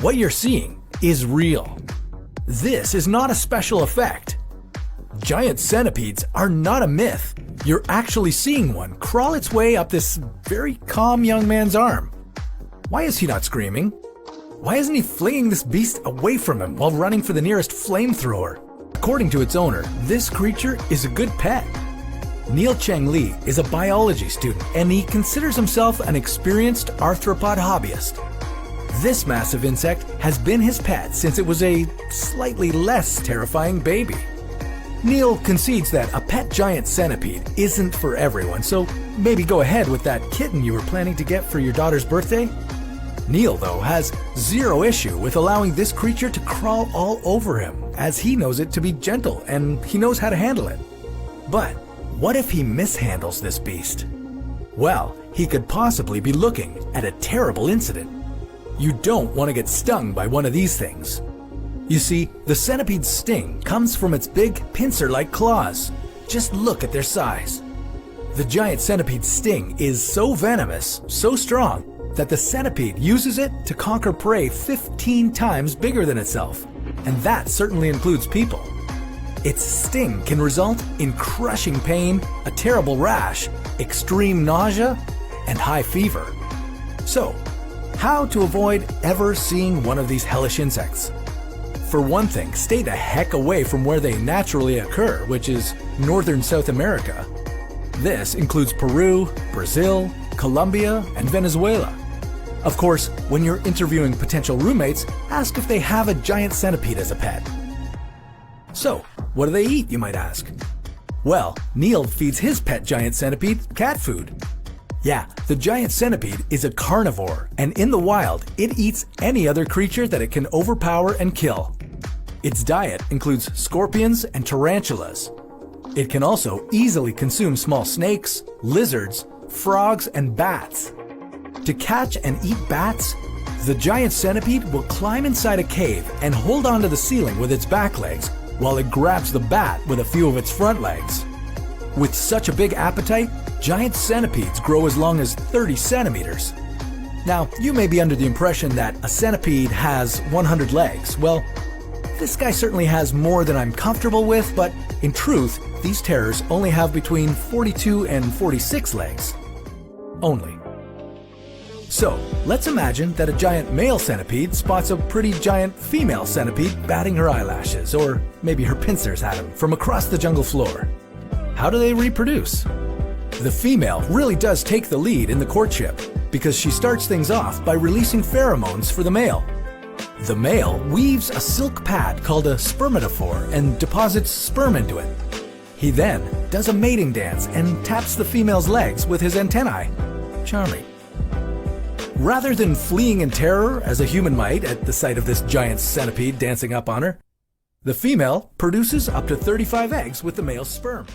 What you're seeing is real. This is not a special effect. Giant centipedes are not a myth. You're actually seeing one crawl its way up this very calm young man's arm. Why is he not screaming? Why isn't he flinging this beast away from him while running for the nearest flamethrower? According to its owner, this creature is a good pet. Neil Cheng Lee is a biology student and he considers himself an experienced arthropod hobbyist. This massive insect has been his pet since it was a slightly less terrifying baby. Neil concedes that a pet giant centipede isn't for everyone, so maybe go ahead with that kitten you were planning to get for your daughter's birthday. Neil, though, has zero issue with allowing this creature to crawl all over him, as he knows it to be gentle and he knows how to handle it. But what if he mishandles this beast? Well, he could possibly be looking at a terrible incident. You don't want to get stung by one of these things. You see, the centipede's sting comes from its big pincer-like claws. Just look at their size. The giant centipede's sting is so venomous, so strong, that the centipede uses it to conquer prey 15 times bigger than itself. And that certainly includes people. Its sting can result in crushing pain, a terrible rash, extreme nausea, and high fever. So, how to avoid ever seeing one of these hellish insects? For one thing, stay the heck away from where they naturally occur, which is northern South America. This includes Peru, Brazil, Colombia, and Venezuela. Of course, when you're interviewing potential roommates, ask if they have a giant centipede as a pet. So, what do they eat, you might ask? Well, Neil feeds his pet giant centipede cat food. Yeah, the giant centipede is a carnivore, and in the wild, it eats any other creature that it can overpower and kill. Its diet includes scorpions and tarantulas. It can also easily consume small snakes, lizards, frogs, and bats. To catch and eat bats, the giant centipede will climb inside a cave and hold onto the ceiling with its back legs while it grabs the bat with a few of its front legs. With such a big appetite, giant centipedes grow as long as 30 centimeters. Now, you may be under the impression that a centipede has 100 legs. Well, this guy certainly has more than I'm comfortable with, but in truth, these terrors only have between 42 and 46 legs. Only. So, let's imagine that a giant male centipede spots a pretty giant female centipede batting her eyelashes, or maybe her pincers at him from across the jungle floor. How do they reproduce? The female really does take the lead in the courtship because she starts things off by releasing pheromones for the male. The male weaves a silk pad called a spermatophore and deposits sperm into it. He then does a mating dance and taps the female's legs with his antennae. Charming. Rather than fleeing in terror as a human might at the sight of this giant centipede dancing up on her, the female produces up to 35 eggs with the male's sperm.